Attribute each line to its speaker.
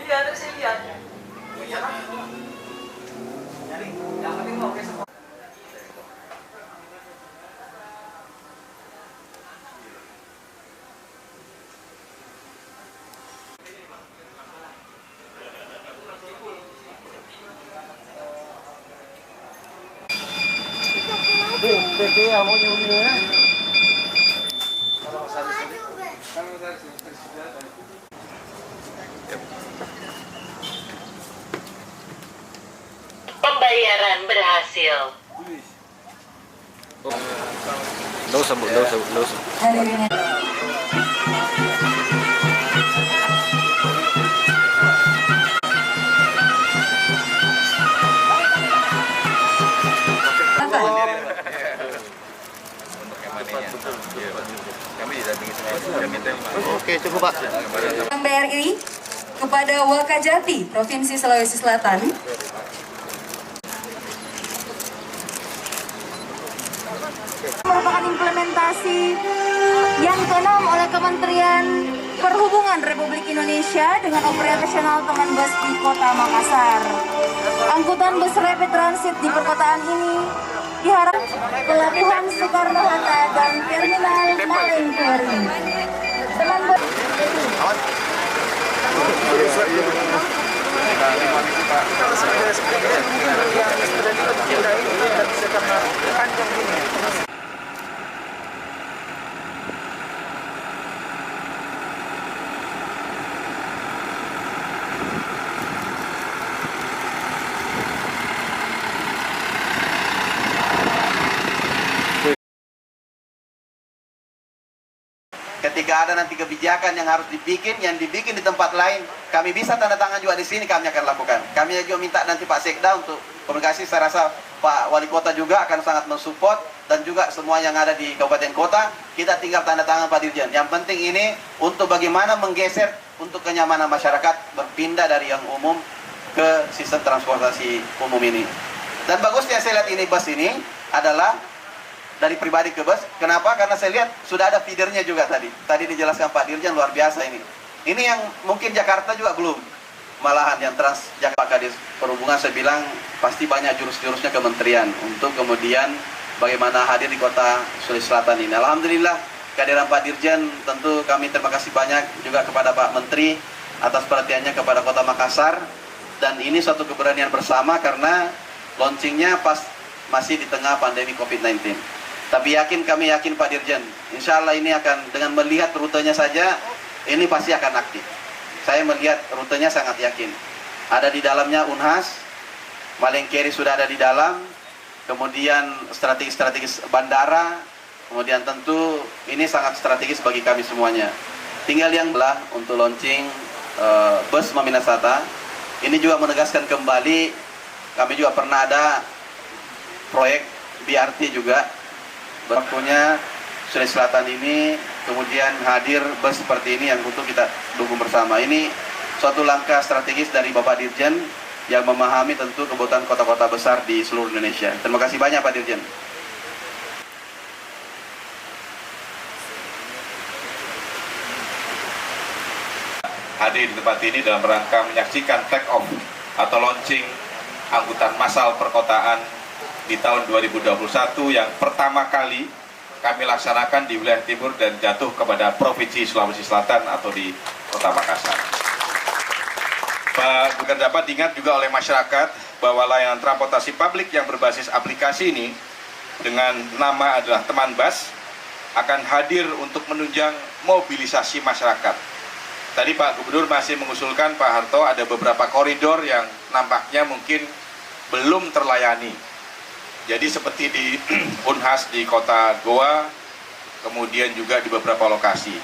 Speaker 1: Iya, terus saya lihat. Yang penting mau besok.
Speaker 2: Ya, mau nyoba ya.
Speaker 3: Pembayaran berhasil.
Speaker 4: Nggak usah, Bu. Nggak usah. Kami didampingi semua.
Speaker 2: Oke, cukup Pak.
Speaker 5: Bank BRI kepada Wakajati, Provinsi Sulawesi Selatan. Merupakan implementasi yang keenam oleh Kementerian Perhubungan Republik Indonesia dengan operasional teman bus di Kota Makassar. Angkutan bus rapid transit di perkotaan ini diharap pelabuhan Soekarno-Hatta dan Terminal Malimpuri. Teman bus
Speaker 6: ketika ada nanti kebijakan yang harus dibikin, yang dibikin di tempat lain, kami bisa tanda tangan juga di sini, kami akan lakukan. Kami juga minta nanti Pak Sekda untuk komunikasi, saya rasa Pak Wali Kota juga akan sangat mensupport, dan juga semua yang ada di kabupaten kota, kita tinggal tanda tangan Pak Dirjen. Yang penting ini untuk bagaimana menggeser untuk kenyamanan masyarakat, berpindah dari yang umum ke sistem transportasi umum ini. Dan bagusnya saya lihat ini bus ini adalah dari pribadi ke bus. Kenapa? Karena saya lihat sudah ada feedernya juga tadi. Tadi dijelaskan Pak Dirjen, luar biasa ini. Ini yang mungkin Jakarta juga belum. Malahan yang Trans Jakarta Kadis Perhubungan saya bilang pasti banyak jurus-jurusnya kementerian untuk kemudian bagaimana hadir di kota Sulawesi Selatan ini. Alhamdulillah kehadiran Pak Dirjen, tentu kami terima kasih banyak juga kepada Pak Menteri atas perhatiannya kepada Kota Makassar. Dan ini suatu keberanian bersama karena launchingnya pas masih di tengah pandemi COVID-19. Tapi kami yakin Pak Dirjen, insya Allah ini akan dengan melihat rutenya saja, ini pasti akan aktif. Saya melihat rutenya sangat yakin. Ada di dalamnya Unhas, Malengkeri sudah ada di dalam, kemudian strategis bandara, kemudian tentu ini sangat strategis bagi kami semuanya. Tinggal yang belah untuk launching bus Maminasata. Ini juga menegaskan kembali, kami juga pernah ada proyek BRT juga. Waktunya Sulawesi Selatan ini kemudian hadir bus seperti ini yang untuk kita dukung bersama. Ini suatu langkah strategis dari Bapak Dirjen yang memahami tentu kebutuhan kota-kota besar di seluruh Indonesia. Terima kasih banyak Pak Dirjen.
Speaker 7: Hadir di tempat ini dalam rangka menyaksikan take off atau launching angkutan massal perkotaan di tahun 2021 yang pertama kali kami laksanakan di wilayah timur dan jatuh kepada Provinsi Sulawesi Selatan atau di Kota Makassar. Bukan dapat diingat juga oleh masyarakat bahwa layanan transportasi publik yang berbasis aplikasi ini dengan nama adalah Teman Bus akan hadir untuk menunjang mobilisasi masyarakat. Tadi Pak Gubernur masih mengusulkan Pak Harto ada beberapa koridor yang nampaknya mungkin belum terlayani. Jadi seperti di Unhas di kota Goa, kemudian juga di beberapa lokasi.